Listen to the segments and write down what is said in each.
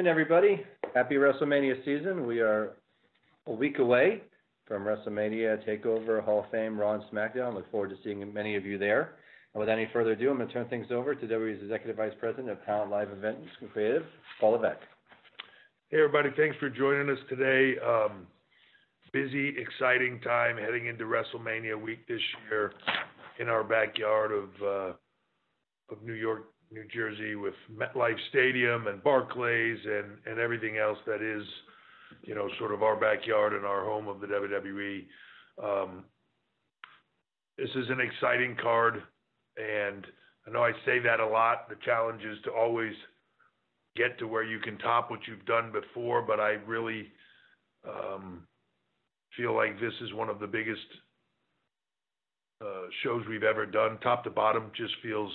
afternoon, everybody. Happy WrestleMania season. We are a week away from WrestleMania Takeover, Hall of Fame, Raw and SmackDown. Look forward to seeing many of you there. And without any further ado, I'm going to turn things over to WWE's Executive Vice President of Talent, Live Events and Creative, Paul Levesque. Hey, everybody. Thanks for joining us today. Busy, exciting time heading into WrestleMania week this year in our backyard of New York, New Jersey, with MetLife Stadium and Barclays and everything else that is, you know, sort of our backyard and our home of the WWE. This is an exciting card, and I know I say that a lot. The challenge is to always get to where you can top what you've done before, but I really feel like this is one of the biggest shows we've ever done. Top to bottom just feels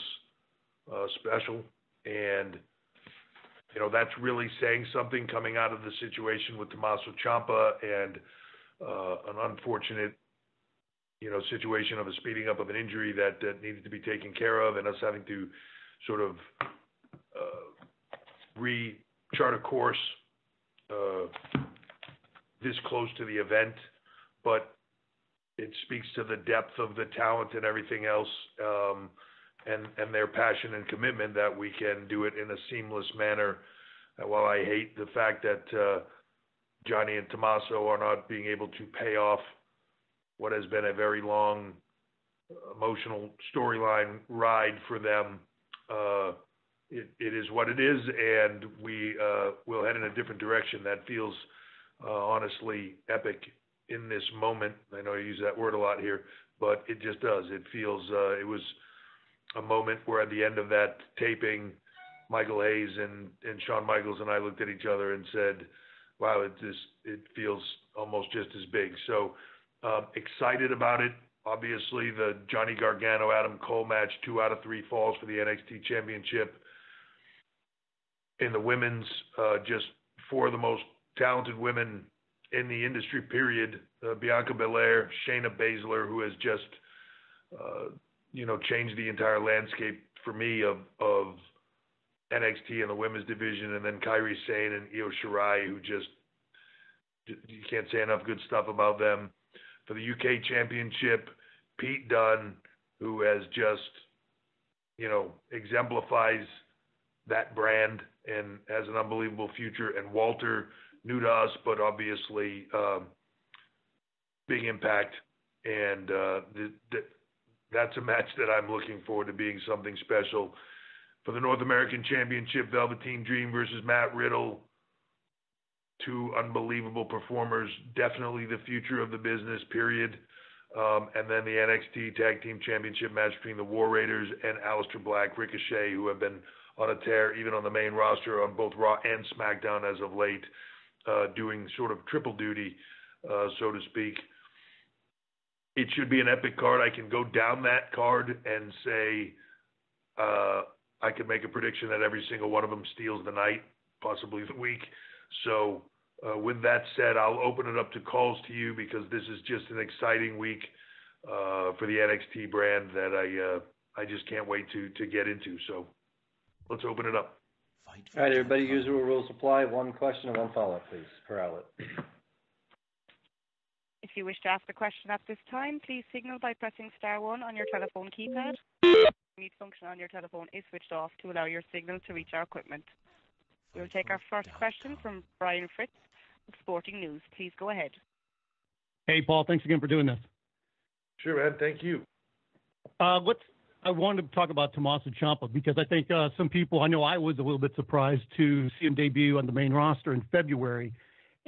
special, and you know that's really saying something coming out of the situation with Tommaso Ciampa and an unfortunate, you know, situation of a speeding up of an injury that needed to be taken care of, and us having to sort of re-chart a course this close to the event, but it speaks to the depth of the talent and everything else. And their passion and commitment that we can do it in a seamless manner. And while I hate the fact that Johnny and Tommaso are not being able to pay off what has been a very long, emotional storyline ride for them, it is what it is, and we will head in a different direction that feels honestly epic in this moment. I know I use that word a lot here, but it just does. It feels, it was a moment where at the end of that taping, Michael Hayes and Shawn Michaels and I looked at each other and said, wow, it feels almost just as big. So excited about it. Obviously, the Johnny Gargano, Adam Cole match, 2 out of 3 falls for the NXT Championship. In the women's, just 4 of the most talented women in the industry, period. Bianca Belair, Shayna Baszler, who has just changed the entire landscape for me of NXT and the women's division, and then Kairi Sane and Io Shirai, who just, you can't say enough good stuff about them. For the UK Championship, Pete Dunne, who has just, exemplifies that brand and has an unbelievable future, and Walter, new to us, but obviously big impact, and that's a match that I'm looking forward to being something special. For the North American Championship, Velveteen Dream versus Matt Riddle, 2 unbelievable performers, definitely the future of the business, period. And then the NXT Tag Team Championship match between the War Raiders and Aleister Black, Ricochet, who have been on a tear, even on the main roster on both Raw and SmackDown as of late, doing sort of triple duty, so to speak. It should be an epic card. I can go down that card and say I could make a prediction that every single one of them steals the night, possibly the week. So with that said, I'll open it up to calls to you, because this is just an exciting week for the NXT brand that I just can't wait to get into. So let's open it up. All right, everybody, usual rules apply. 1 question and 1 follow-up, please, per outlet. If you wish to ask a question at this time, please signal by pressing *1 on your telephone keypad. The mute function on your telephone is switched off to allow your signal to reach our equipment. We will take our first question from Brian Fritz of Sporting News. Please go ahead. Hey, Paul. Thanks again for doing this. Sure, man. Thank you. I wanted to talk about Tommaso Ciampa, because I think some people, I know I was a little bit surprised to see him debut on the main roster in February,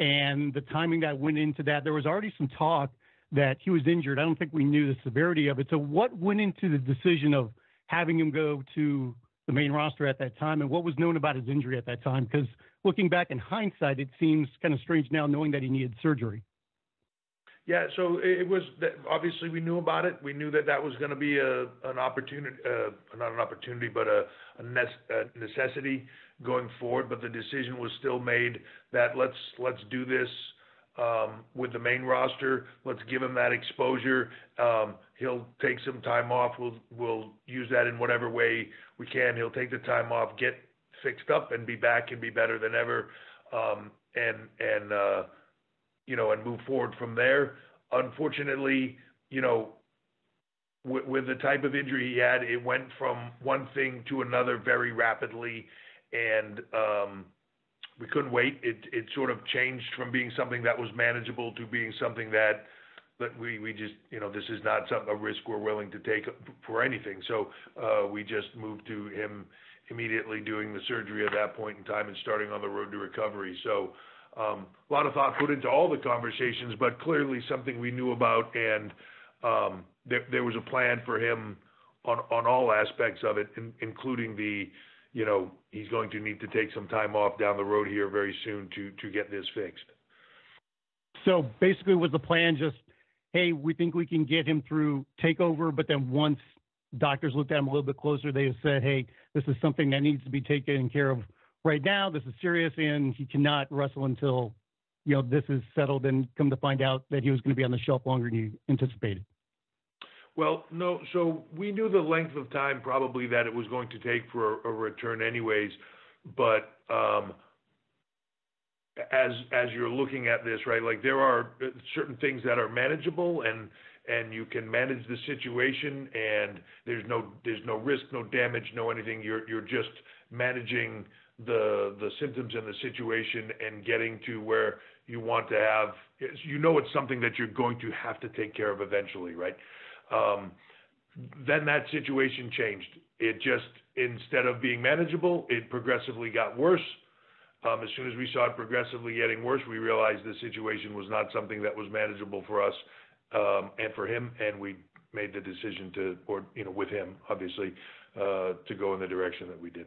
and the timing that went into that. There was already some talk that he was injured. I don't think we knew the severity of it. So what went into the decision of having him go to the main roster at that time, and what was known about his injury at that time? Because looking back in hindsight, it seems kind of strange now knowing that he needed surgery. Yeah, so it was, obviously we knew about it. We knew that was going to be an opportunity, not an opportunity, but a necessity going forward. But the decision was still made that let's do this with the main roster. Let's give him that exposure. He'll take some time off. We'll use that in whatever way we can. He'll take the time off, get fixed up and be back and be better than ever, and move forward from there. Unfortunately, with the type of injury he had, it went from one thing to another very rapidly, and we couldn't wait. It sort of changed from being something that was manageable to being something that we just, this is not a risk we're willing to take for anything. So we just moved to him immediately doing the surgery at that point in time and starting on the road to recovery. So a lot of thought put into all the conversations, but clearly something we knew about, and there was a plan for him on all aspects of it, including he's going to need to take some time off down the road here very soon to get this fixed. So basically was the plan just, hey, we think we can get him through TakeOver, but then once doctors looked at him a little bit closer, they said, hey, this is something that needs to be taken care of right now. This is serious, and he cannot wrestle until, this is settled, and come to find out that he was going to be on the shelf longer than you anticipated. Well, no, so we knew the length of time probably that it was going to take for a return anyways, but as you're looking at this, right, like there are certain things that are manageable, and you can manage the situation, and there's no risk, no damage, no anything. You're just managing the symptoms and the situation and getting to where you want to have, it's something that you're going to have to take care of eventually, right? Then that situation changed. It just, instead of being manageable, it progressively got worse. As soon as we saw it progressively getting worse, we realized the situation was not something that was manageable for us and for him, and we made the decision with him, obviously, to go in the direction that we did.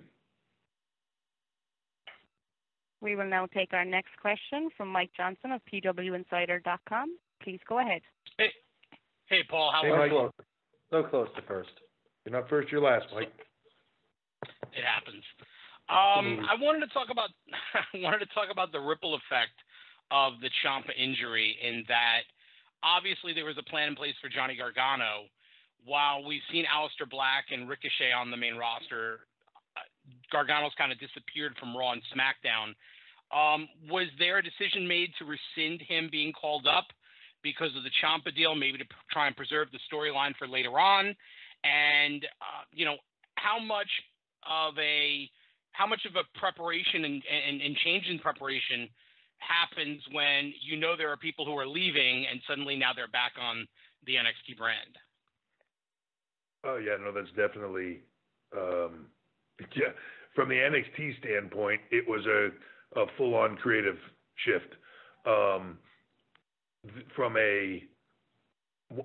We will now take our next question from Mike Johnson of PWInsider.com. Please go ahead. Hey, Paul. How are are you? So close to first. You're not first, you're last, Mike. It happens. I wanted to talk about the ripple effect of the Ciampa injury, in that obviously there was a plan in place for Johnny Gargano. While we've seen Aleister Black and Ricochet on the main roster, Gargano's kind of disappeared from Raw and SmackDown. Was there a decision made to rescind him being called up because of the Ciampa deal, maybe to try and preserve the storyline for later on? And how much of a preparation and change in preparation happens when there are people who are leaving and suddenly now they're back on the NXT brand? Oh yeah, no, that's definitely from the NXT standpoint, it was a full-on creative shift.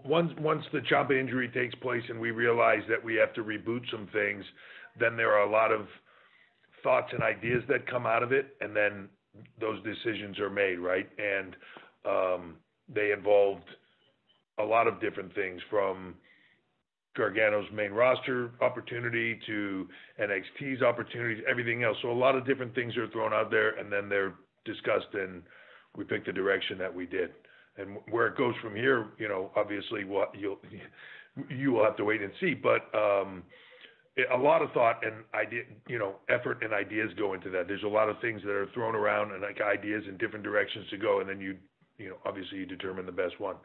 Once the Ciampa injury takes place and we realize that we have to reboot some things, then there are a lot of thoughts and ideas that come out of it, and then those decisions are made, right? And they involved a lot of different things, from Gargano's main roster opportunity to NXT's opportunities, everything else. So a lot of different things are thrown out there, and then they're discussed, and we picked the direction that we did. And where it goes from here, obviously you will have to wait and see. But a lot of thought and idea, effort and ideas go into that. There's a lot of things that are thrown around and like ideas in different directions to go, and then obviously you determine the best one.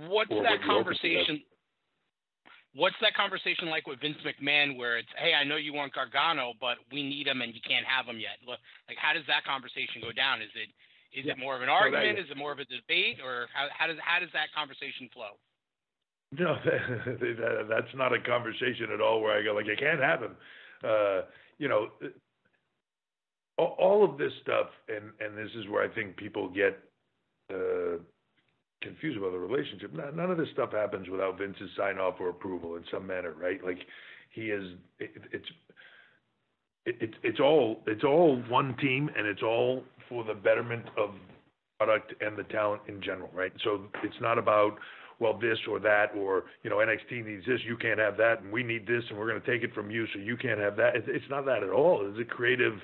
What's that conversation like with Vince McMahon, where it's, hey, I know you want Gargano, but we need him and you can't have him yet? Like, how does that conversation go down? Is it more of an argument? Is it more of a debate? Or how does that conversation flow? No, that's not a conversation at all where I go, like, I can't have him. All of this stuff, and this is where I think people get confused about the relationship. None of this stuff happens without Vince's sign off or approval in some manner, right? Like, it's all one team, and it's all for the betterment of product and the talent in general, right? So it's not about, well, this or that, or NXT needs this, you can't have that, and we need this, and we're going to take it from you, so you can't have that. It's not that at all. It's a creative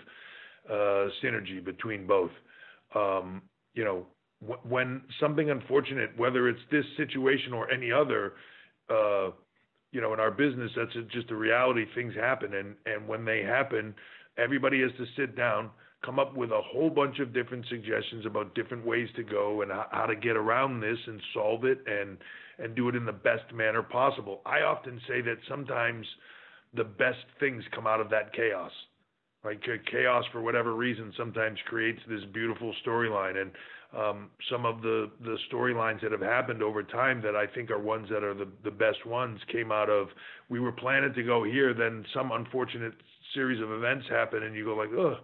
synergy between both. When something unfortunate, whether it's this situation or any other, in our business, that's just a reality. Things happen, and when they happen, everybody has to sit down, come up with a whole bunch of different suggestions about different ways to go and how to get around this and solve it and do it in the best manner possible. I often say that sometimes the best things come out of that chaos. Like chaos, for whatever reason, sometimes creates this beautiful storyline. And some of the storylines that have happened over time that I think are ones that are the best ones came out of, we were planning to go here, then some unfortunate series of events happen, and you go like, oh,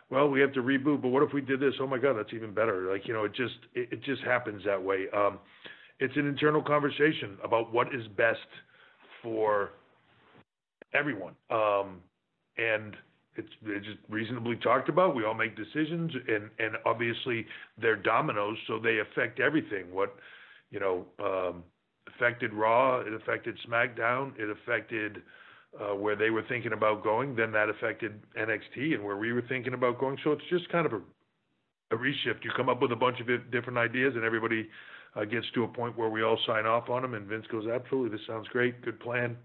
well, we have to reboot, but what if we did this? Oh my God, that's even better. Like, it just happens that way. It's an internal conversation about what is best for everyone. And it's just reasonably talked about. We all make decisions, and obviously they're dominoes, so they affect everything. What, affected Raw, it affected SmackDown, it affected where they were thinking about going, then that affected NXT and where we were thinking about going. So it's just kind of a reshift. You come up with a bunch of different ideas, and everybody gets to a point where we all sign off on them, and Vince goes, absolutely, this sounds great, good plan,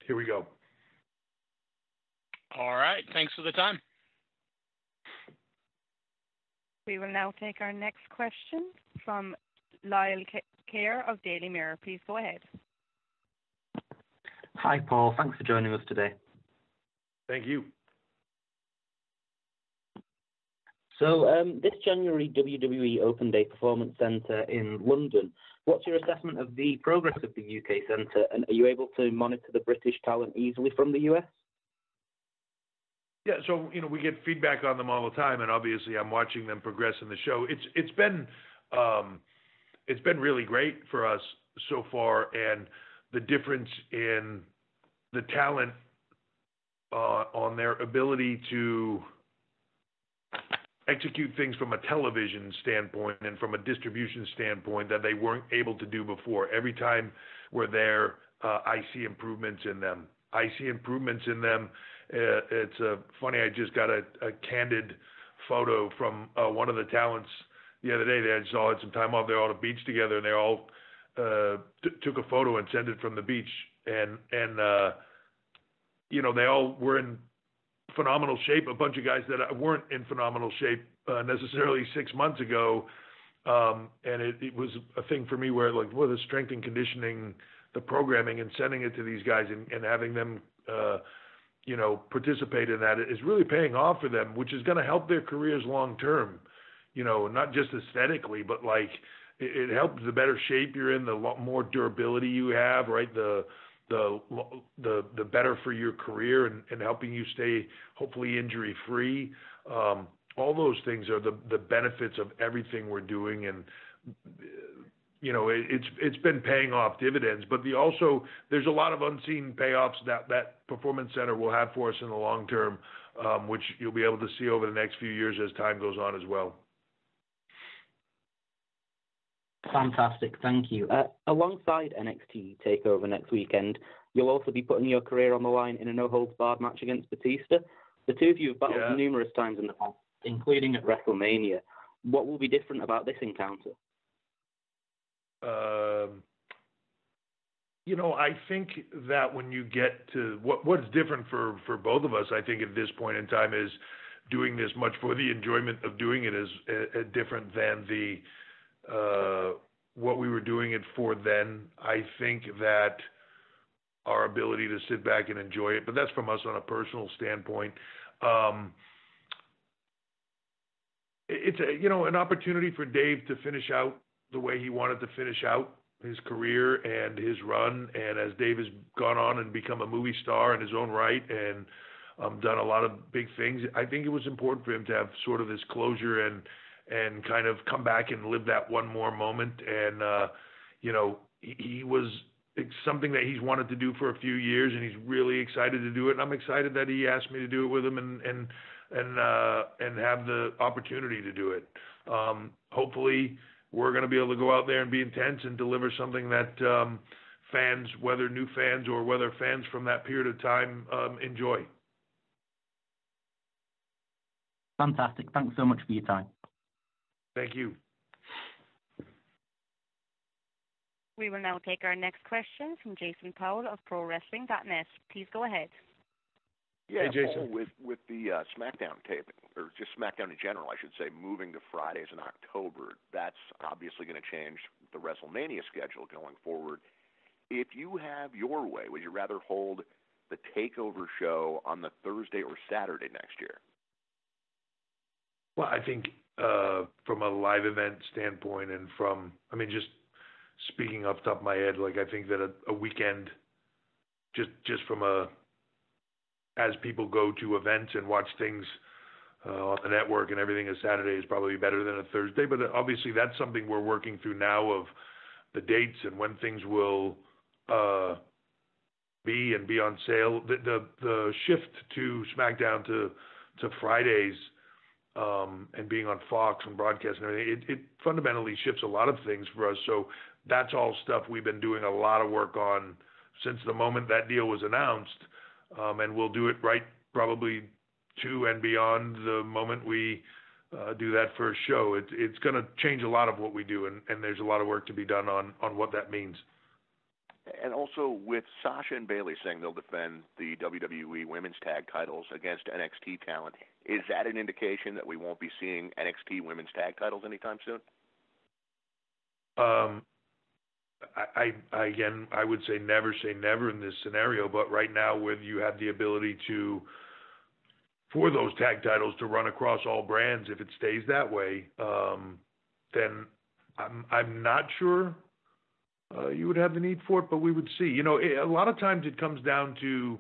here we go. All right. Thanks for the time. We will now take our next question from Lyle Kerr of Daily Mirror. Please go ahead. Hi, Paul. Thanks for joining us today. Thank you. So this January, WWE Open Day Performance Center in London, what's your assessment of the progress of the UK Centre, and are you able to monitor the British talent easily from the US? Yeah, so we get feedback on them all the time, and obviously I'm watching them progress in the show. It's been really great for us so far, and the difference in the talent on their ability to execute things from a television standpoint and from a distribution standpoint that they weren't able to do before. Every time we're there, I see improvements in them. It's funny, I just got a candid photo from one of the talents the other day. They just all had some time off. They're all at the beach together, and they all took a photo and sent it from the beach. And they all were in phenomenal shape. A bunch of guys that weren't in phenomenal shape necessarily 6 months ago. And it was a thing for me where, like, the strength and conditioning, the programming, and sending it to these guys and having them participate in that is really paying off for them, which is going to help their careers long term. Not just aesthetically, but like it helps the better shape you're in, the more durability you have, right? The better for your career and helping you stay hopefully injury free. All those things are the benefits of everything we're doing, and it's been paying off dividends, but there's a lot of unseen payoffs that Performance Center will have for us in the long term, which you'll be able to see over the next few years as time goes on as well. Fantastic, thank you. Alongside NXT Takeover next weekend, you'll also be putting your career on the line in a no-holds-barred match against Batista. The two of you have battled numerous times in the past, including at WrestleMania. What will be different about this encounter? I think that when you get to what's different for both of us, I think at this point in time, is doing this much for the enjoyment of doing it is different than what we were doing it for then. I think that our ability to sit back and enjoy it, but that's from us on a personal standpoint. It's an opportunity for Dave to finish out the way he wanted to finish out his career and his run. And as Dave has gone on and become a movie star in his own right and done a lot of big things, I think it was important for him to have sort of this closure and kind of come back and live that one more moment. And, it's something that he's wanted to do for a few years, and he's really excited to do it. And I'm excited that he asked me to do it with him and have the opportunity to do it. Hopefully we're going to be able to go out there and be intense and deliver something that fans, whether new fans or whether fans from that period of time, enjoy. Fantastic. Thanks so much for your time. Thank you. We will now take our next question from Jason Powell of ProWrestling.net. Please go ahead. Yeah, hey, Jason. Paul, with the SmackDown taping, or just SmackDown in general, I should say, moving to Fridays in October, that's obviously going to change the WrestleMania schedule going forward. If you have your way, would you rather hold the Takeover show on the Thursday or Saturday next year? Well, I think from a live event standpoint and just speaking off the top of my head, like I think that a weekend, just from as people go to events and watch things on the network and everything, a Saturday is probably better than a Thursday. But obviously that's something we're working through now of the dates and when things will be on sale. The shift to SmackDown to Fridays and being on Fox and broadcast and everything, it fundamentally shifts a lot of things for us. So that's all stuff we've been doing a lot of work on since the moment that deal was announced. And we'll do it right probably to and beyond the moment we do that first show. It's going to change a lot of what we do, and there's a lot of work to be done on what that means. And also with Sasha and Bayley saying they'll defend the WWE Women's Tag Titles against NXT talent, is that an indication that we won't be seeing NXT Women's Tag Titles anytime soon? I would say never in this scenario, but right now where you have the ability for those tag titles to run across all brands, if it stays that way, then I'm not sure you would have the need for it, but we would see. A lot of times it comes down to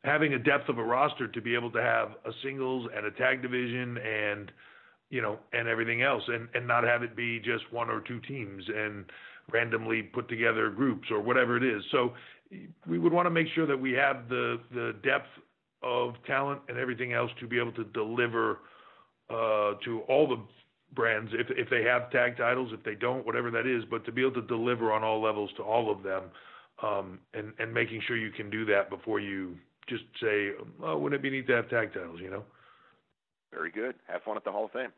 having a depth of a roster to be able to have a singles and a tag division and everything else, and not have it be just one or two teams and randomly put together groups or whatever it is. So we would want to make sure that we have the depth of talent and everything else to be able to deliver to all the brands, if they have tag titles, if they don't, whatever that is, but to be able to deliver on all levels to all of them, and making sure you can do that before you just say, oh, wouldn't it be neat to have tag titles, Very good. Have fun at the Hall of Fame.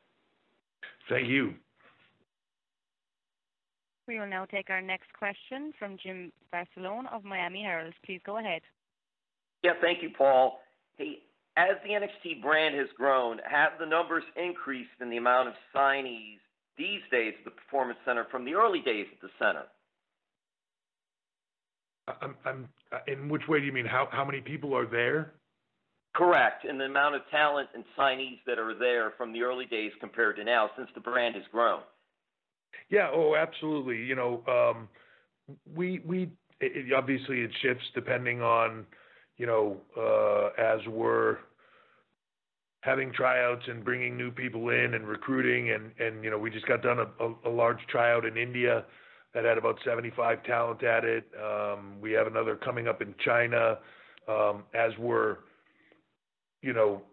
Thank you. We will now take our next question from Jim Barcelona of Miami Herald. Please go ahead. Yeah, thank you, Paul. Hey, as the NXT brand has grown, have the numbers increased in the amount of signees these days at the Performance Center from the early days at the center? In which way do you mean? How many people are there? Correct, and the amount of talent and signees that are there from the early days compared to now, since the brand has grown. Yeah, absolutely. We obviously it shifts depending on, as we're having tryouts and bringing new people in and recruiting, and we just got done a large tryout in India that had about 75 talent at it. We have another coming up in China, as we're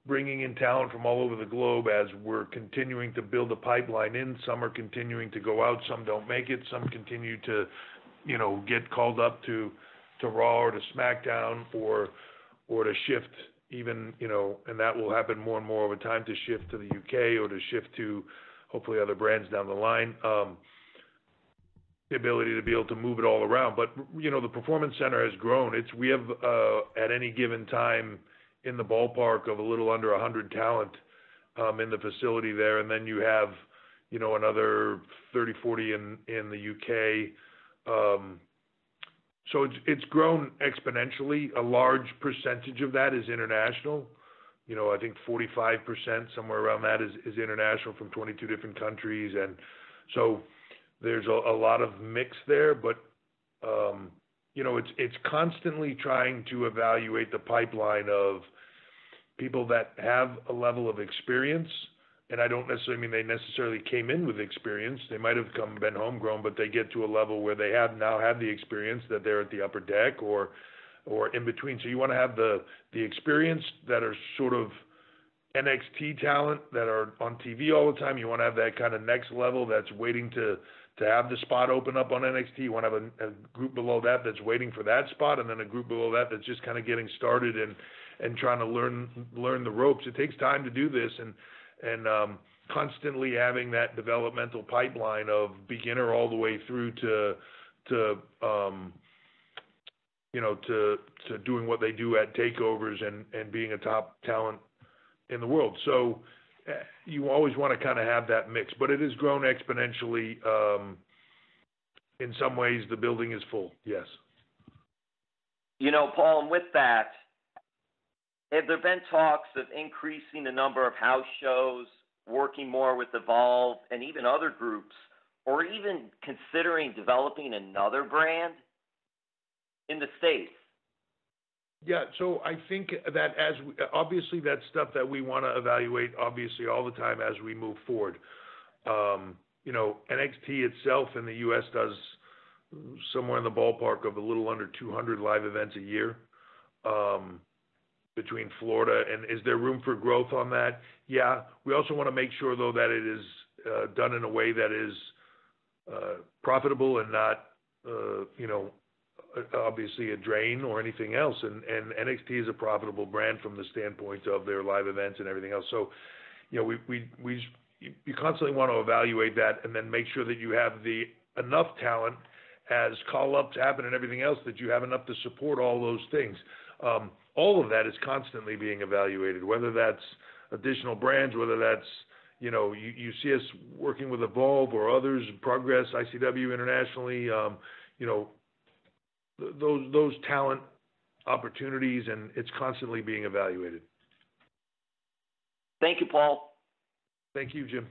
bringing in talent from all over the globe, as we're continuing to build a pipeline in. Some are continuing to go out, some don't make it, some continue to, get called up to Raw or to SmackDown or to shift even, and that will happen more and more over time, to shift to the UK or to shift to hopefully other brands down the line. The ability to be able to move it all around. But, the Performance Center has grown. We have at any given time in the ballpark of a little under 100 talent in the facility there, and then you have, another 30, 40 in the UK. So it's grown exponentially. A large percentage of that is international. I think 45%, somewhere around that, is international from 22 different countries, and so there's a lot of mix there. But it's constantly trying to evaluate the pipeline of people that have a level of experience, and I don't necessarily mean they necessarily came in with experience. They might have been homegrown, but they get to a level where they have now had the experience, that they're at the upper deck or in between. So you want to have the experience that are sort of NXT talent that are on TV all the time. You want to have that kind of next level that's waiting to have the spot open up on NXT. You want to have a group below that that's waiting for that spot, and then a group below that that's just kind of getting started and trying to learn the ropes. It takes time to do this, and constantly having that developmental pipeline of beginner all the way through to doing what they do at takeovers and being a top talent in the world. So you always want to kind of have that mix, but it has grown exponentially. In some ways, the building is full, yes. Paul, and with that, have there been talks of increasing the number of house shows, working more with Evolve and even other groups, or even considering developing another brand in the States? Yeah, so I think that obviously that's stuff that we want to evaluate, obviously, all the time as we move forward. NXT itself in the U.S. does somewhere in the ballpark of a little under 200 live events a year between Florida. And is there room for growth on that? Yeah. We also want to make sure, though, that it is done in a way that is profitable and not, obviously a drain or anything else. And NXT is a profitable brand from the standpoint of their live events and everything else. So, you constantly want to evaluate that and then make sure that you have enough talent as call-ups happen and everything else, that you have enough to support all those things. All of that is constantly being evaluated, whether that's additional brands, whether that's, you see us working with Evolve or others, Progress, ICW internationally, those talent opportunities, and it's constantly being evaluated. Thank you, Paul. Thank you, Jim.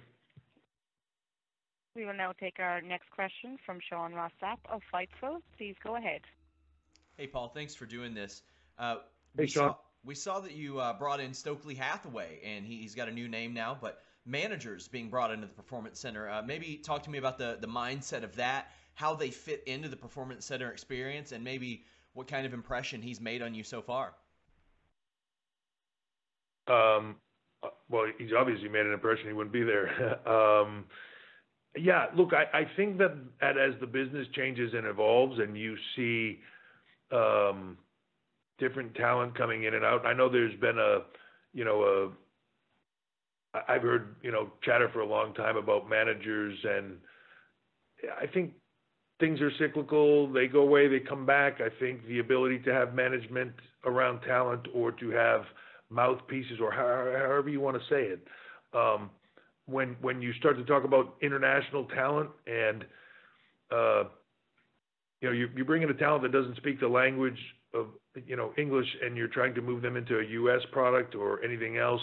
We will now take our next question from Sean Rossap of Fightful. Please go ahead. Hey, Paul. Thanks for doing this. Hey, Sean. We saw that you brought in Stokely Hathaway, and he's got a new name now, but managers being brought into the Performance Center. Maybe talk to me about the mindset of that, how they fit into the Performance Center experience, and maybe what kind of impression he's made on you so far. Well, he's obviously made an impression. He wouldn't be there. Yeah, look, I think that as the business changes and evolves and you see different talent coming in and out, I know there's been I've heard, chatter for a long time about managers, and I think things are cyclical. They go away, they come back. I think the ability to have management around talent or to have mouthpieces, or however you want to say it, when you start to talk about international talent and you bring in a talent that doesn't speak the language of English, and you're trying to move them into a U.S. product or anything else,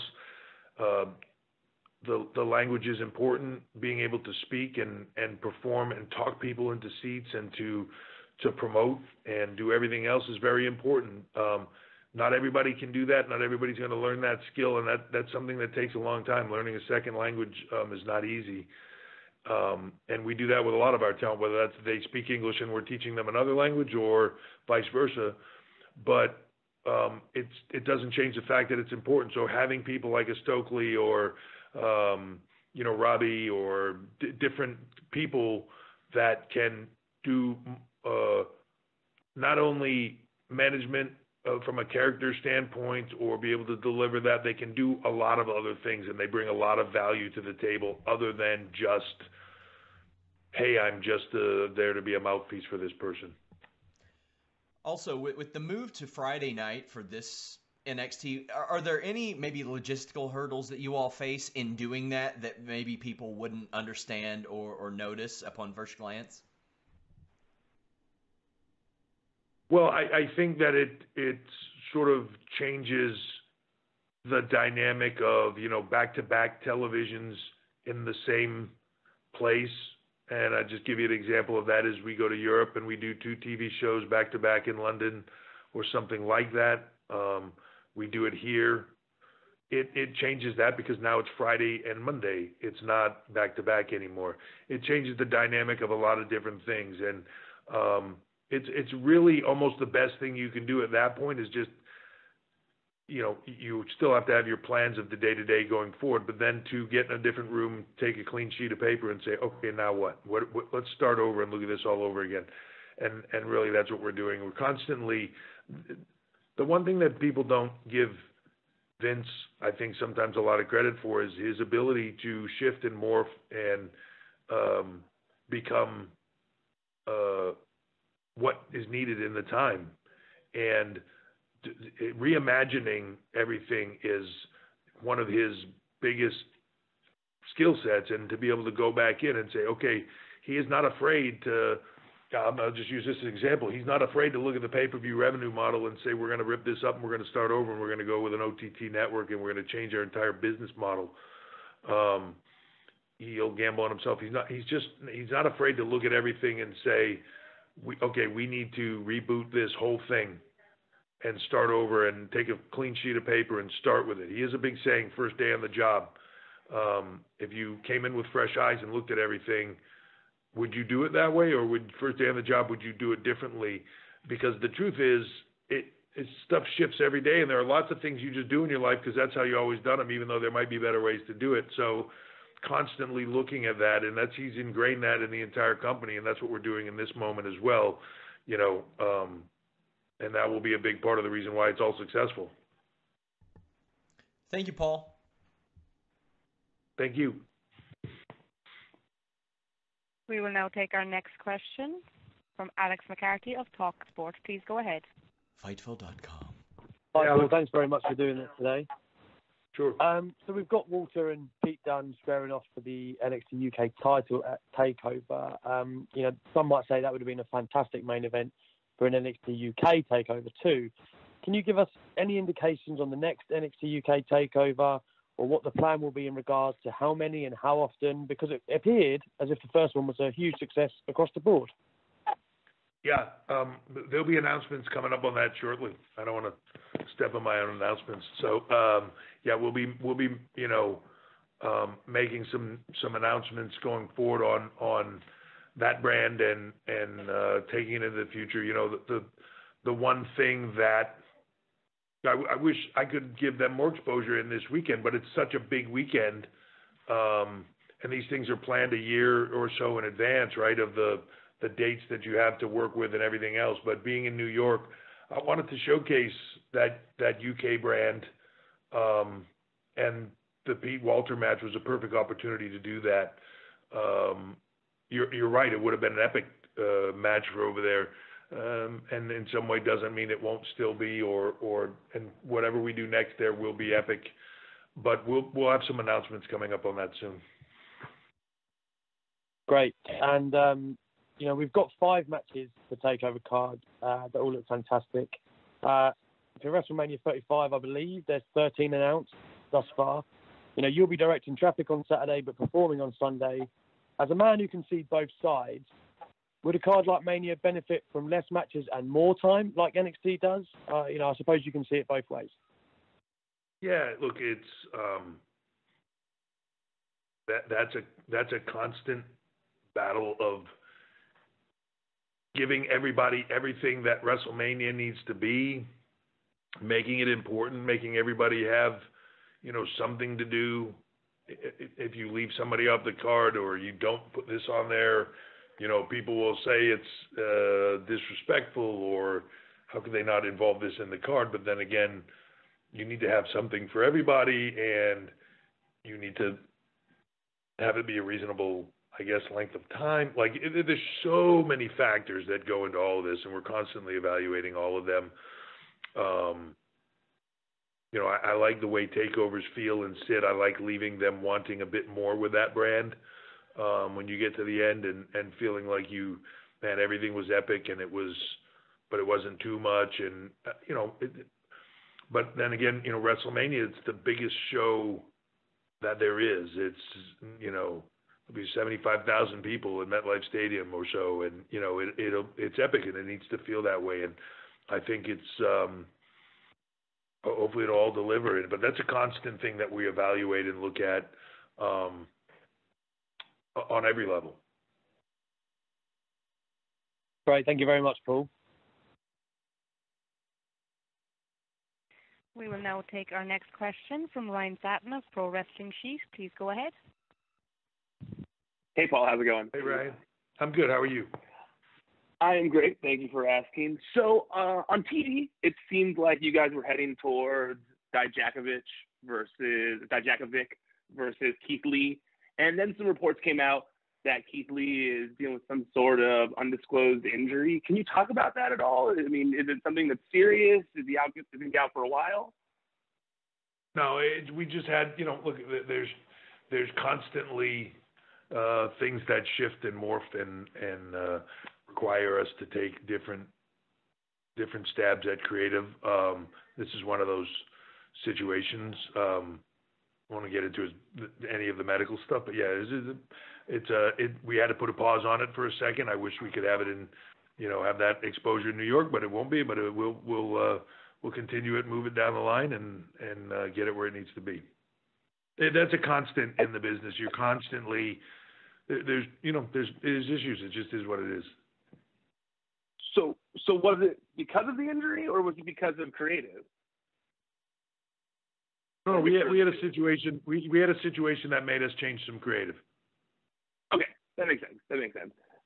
the language is important. Being able to speak and perform and talk people into seats and to promote and do everything else is very important. Not everybody can do that. Not everybody's going to learn that skill, and that's something that takes a long time. Learning a second language is not easy. And we do that with a lot of our talent, whether that's they speak English and we're teaching them another language or vice versa. But it doesn't change the fact that it's important. So having people like a Stokely or Robbie or different people that can do not only management from a character standpoint or be able to deliver that, they can do a lot of other things, and they bring a lot of value to the table other than just, hey, I'm just there to be a mouthpiece for this person. Also, with the move to Friday night for this NXT, are there any maybe logistical hurdles that you all face in doing that maybe people wouldn't understand or notice upon first glance? Well, I think that it sort of changes the dynamic of, back-to-back televisions in the same place. And I just give you an example of that is we go to Europe and we do 2 TV shows back-to-back in London or something like that. We do it here. It changes that because now it's Friday and Monday. It's not back-to-back anymore. It changes the dynamic of a lot of different things. And it's really almost the best thing you can do at that point is just, you still have to have your plans of the day-to-day going forward, but then to get in a different room, take a clean sheet of paper and say, okay, now what? Let's start over and look at this all over again. And really that's what we're doing. We're constantly, the one thing that people don't give Vince, I think sometimes a lot of credit for is his ability to shift and morph and become what is needed in the time. And reimagining everything is one of his biggest skill sets, and to be able to go back in and say, okay, he is not afraid to, I'll just use this as an example, he's not afraid to look at the pay-per-view revenue model and say, we're going to rip this up and we're going to start over and we're going to go with an OTT network and we're going to change our entire business model. He'll gamble on himself. He's not afraid to look at everything and say, we need to reboot this whole thing and start over and take a clean sheet of paper and start with it. He has a big saying, first day on the job. If you came in with fresh eyes and looked at everything, would you do it that way, or first day on the job, would you do it differently? Because the truth is, stuff shifts every day, and there are lots of things you just do in your life because that's how you always done them, even though there might be better ways to do it. So constantly looking at that, and he's ingrained that in the entire company, and that's what we're doing in this moment as well, and that will be a big part of the reason why it's all successful. Thank you, Paul. Thank you. We will now take our next question from Alex McCarthy of Talk Sport. Please go ahead. Fightful.com. Hi, Alan. Thanks very much for doing this today. Sure. So we've got Walter and Pete Dunne squaring off for the NXT UK title at Takeover. Some might say that would have been a fantastic main event for an NXT UK Takeover too. Can you give us any indications on the next NXT UK Takeover, or what the plan will be in regards to how many and how often? Because it appeared as if the first one was a huge success across the board. Yeah, there'll be announcements coming up on that shortly. I don't want to step on my own announcements. So, we'll be making some announcements going forward on that brand and taking it into the future. The one thing that I wish I could give them more exposure in this weekend, but it's such a big weekend, and these things are planned a year or so in advance, right, of the dates that you have to work with and everything else. But being in New York, I wanted to showcase that UK brand, and the Pete Walter match was a perfect opportunity to do that. You're right, it would have been an epic match for over there. And in some way doesn't mean it won't still be, and whatever we do next there will be epic. But we'll have some announcements coming up on that soon. Great. And, we've got 5 matches for Takeover card that all look fantastic. For WrestleMania 35, I believe, there's 13 announced thus far. You'll be directing traffic on Saturday but performing on Sunday. As a man who can see both sides, would a card like Mania benefit from less matches and more time, like NXT does? I suppose you can see it both ways. Yeah, look, it's that's a constant battle of giving everybody everything that WrestleMania needs to be, making it important, making everybody have, something to do. If you leave somebody off the card or you don't put this on there, people will say it's disrespectful, or how could they not involve this in the card? But then again, you need to have something for everybody, and you need to have it be a reasonable, length of time. There's so many factors that go into all of this, and we're constantly evaluating all of them. I like the way takeovers feel and sit. I like leaving them wanting a bit more with that brand. When you get to the end and feeling like everything was epic but it wasn't too much. And, but then again, WrestleMania, it's the biggest show that there is. It's, there'll be 75,000 people in MetLife Stadium or so. And, it's epic, and it needs to feel that way. And I think it's, hopefully it'll all deliver it. But that's a constant thing that we evaluate and look at, on every level. Great. Thank you very much, Paul. We will now take our next question from Ryan Satin of Pro Wrestling Sheet. Please go ahead. Hey, Paul. How's it going? Hey, Ryan. I'm good. How are you? I am great. Thank you for asking. So on TV, it seemed like you guys were heading towards Dijakovic versus Keithley. And then some reports came out that Keithley is dealing with some sort of undisclosed injury. Can you talk about that at all? I mean, is it something that's serious? Is he out for a while? No, we just had, look, there's constantly things that shift and morph and require us to take different stabs at creative. This is one of those situations. I don't want to get into any of the medical stuff, but yeah, we had to put a pause on it for a second. I wish we could have it in, have that exposure in New York, but it won't be. But we'll continue it, move it down the line, and get it where it needs to be. That's a constant in the business. You're constantly there's issues. It just is what it is. So was it because of the injury, or was it because of creative? No, we had a situation. We had a situation that made us change some creative. Okay, that makes sense.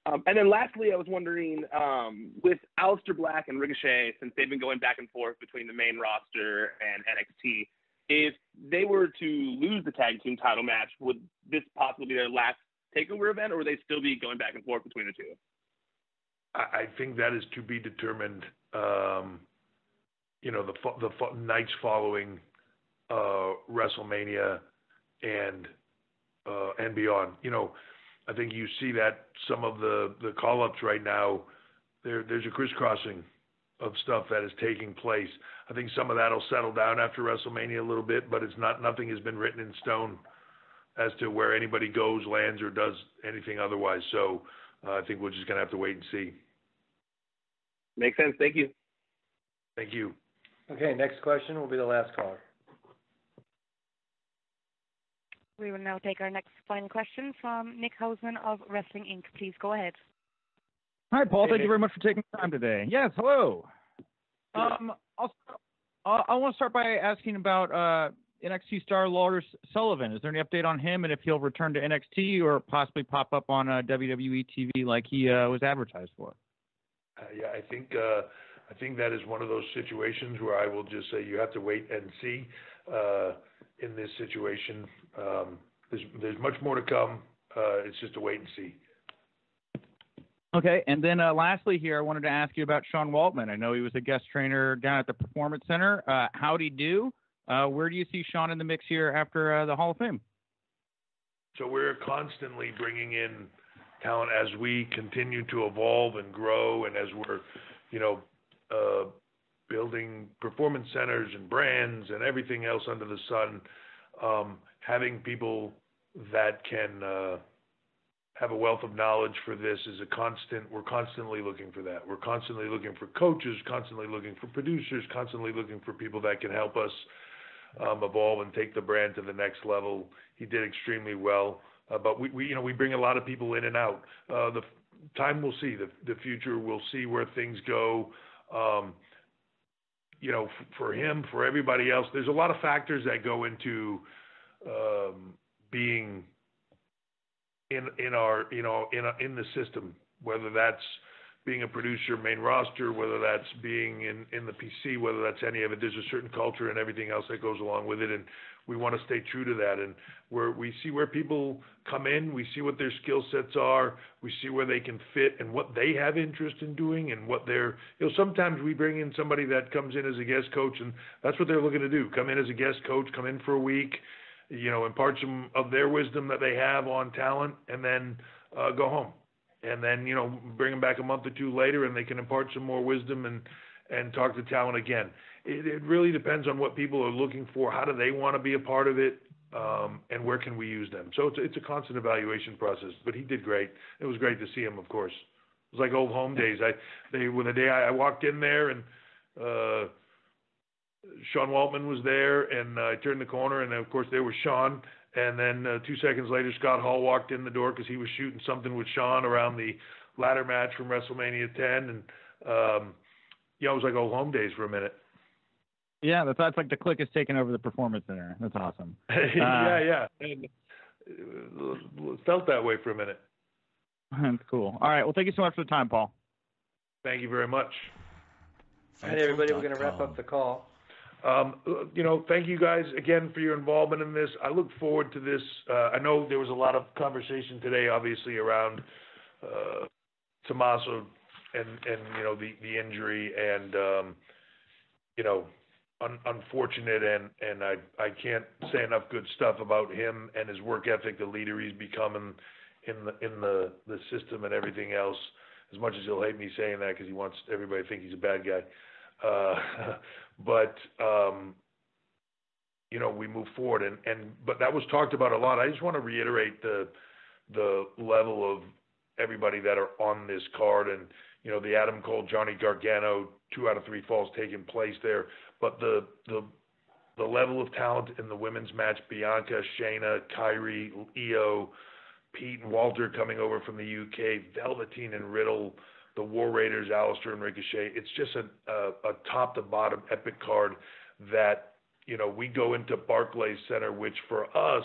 And then lastly, I was wondering, with Aleister Black and Ricochet, since they've been going back and forth between the main roster and NXT, if they were to lose the tag team title match, would this possibly be their last takeover event, or would they still be going back and forth between the two? I think that is to be determined. The nights following WrestleMania and beyond. I think you see that some of the call-ups right now, there's a crisscrossing of stuff that is taking place. I think some of that will settle down after WrestleMania a little bit, but nothing has been written in stone as to where anybody goes, lands, or does anything otherwise. So I think we're just going to have to wait and see. Makes sense. Thank you. Thank you. Okay, next question will be the last caller. We will now take our next final question from Nick Hausman of Wrestling Inc. Please go ahead. Hi, Paul. Hey, Thank Nick. you very much for taking the time today. Yes, hello. I want to start by asking about NXT star Lars Sullivan. Is there any update on him and if he'll return to NXT or possibly pop up on WWE TV like he was advertised for? Yeah, I think that is one of those situations where I will just say you have to wait and see. In this situation, there's much more to come. It's just a wait and see. Okay, and then lastly here, I wanted to ask you about Sean Waltman. I know he was a guest trainer down at the Performance Center. How'd he do? Where do you see Sean in the mix here after the Hall of Fame? So we're constantly bringing in talent as we continue to evolve and grow, and as we're, building performance centers and brands and everything else under the sun. Having people that can have a wealth of knowledge for this is a constant. We're constantly looking for that. We're constantly looking for coaches, constantly looking for producers, constantly looking for people that can help us evolve and take the brand to the next level. He did extremely well, but we bring a lot of people in and out. The time will see. The future will see where things go. For him, for everybody else, there's a lot of factors that go into being in the system, whether that's being a producer, main roster, whether that's being in the PC, whether that's any of it. There's a certain culture and everything else that goes along with it, and we want to stay true to that. And we see where people come in, we see what their skill sets are, we see where they can fit and what they have interest in doing, and what they're. Sometimes we bring in somebody that comes in as a guest coach, and that's what they're looking to do. Come in as a guest coach, come in for a week, impart some of their wisdom that they have on talent, and then go home. And then, bring them back a month or two later, and they can impart some more wisdom and talk to talent again. It really depends on what people are looking for. How do they want to be a part of it, and where can we use them? So it's a constant evaluation process. But he did great. It was great to see him, of course. It was like old home days. The day I walked in there, and Sean Waltman was there, and I turned the corner, and of course there was Sean. And then 2 seconds later, Scott Hall walked in the door because he was shooting something with Sean around the ladder match from WrestleMania 10. And, it was like old home days for a minute. Yeah, that's like the Click is taking over the Performance Center. That's awesome. Yeah. And it felt that way for a minute. That's cool. All right. Well, thank you so much for the time, Paul. Thank you very much. All right, everybody, we're going to wrap up the call. Thank you guys again for your involvement in this. I look forward to this. I know there was a lot of conversation today, obviously, around Tommaso and the injury and unfortunate and I can't say enough good stuff about him and his work ethic, the leader he's becoming in the system and everything else. As much as he'll hate me saying that because he wants everybody to think he's a bad guy. But we move forward but that was talked about a lot. I just want to reiterate the level of everybody that are on this card and the Adam Cole, Johnny Gargano, 2 out of 3 falls taking place there. But the level of talent in the women's match, Bianca, Shayna, Kyrie, Io, Pete and Walter coming over from the UK, Velveteen and Riddle, the War Raiders, Alistair and Ricochet. It's just a top to bottom epic card that, we go into Barclays Center, which for us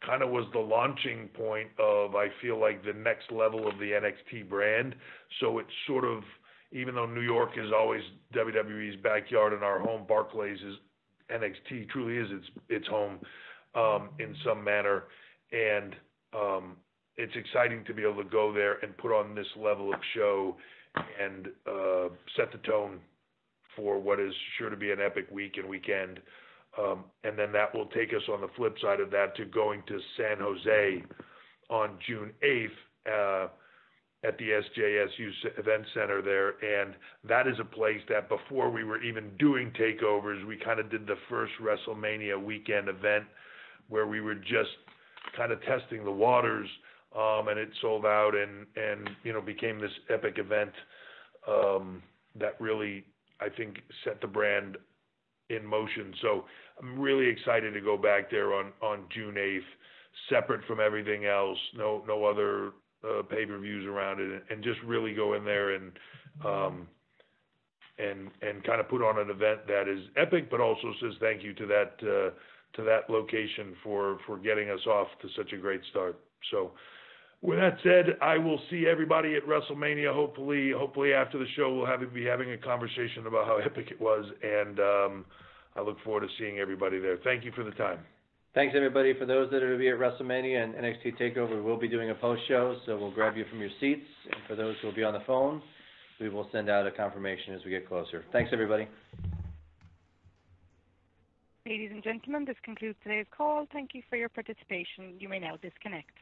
kind of was the launching point of, I feel like, the next level of the NXT brand. So it's sort of, even though New York is always WWE's backyard and our home, Barclays is NXT, truly is its home in some manner. And it's exciting to be able to go there and put on this level of show and set the tone for what is sure to be an epic week and weekend. And then that will take us on the flip side of that to going to San Jose on June 8th at the SJSU Event Center there. And that is a place that before we were even doing takeovers, we kind of did the first WrestleMania weekend event where we were just kind of testing the waters, and it sold out and became this epic event that really, I think, set the brand in motion. So I'm really excited to go back there on June 8th, separate from everything else, no other pay-per-views around it, and just really go in there and kind of put on an event that is epic, but also says thank you to that location for getting us off to such a great start. So with that said, I will see everybody at WrestleMania. Hopefully after the show we'll be having a conversation about how epic it was, and I look forward to seeing everybody there. Thank you for the time. Thanks, everybody. For those that are going to be at WrestleMania and NXT Takeover, we'll be doing a post-show, so we'll grab you from your seats. And for those who will be on the phone, we will send out a confirmation as we get closer. Thanks, everybody. Ladies and gentlemen, this concludes today's call. Thank you for your participation. You may now disconnect.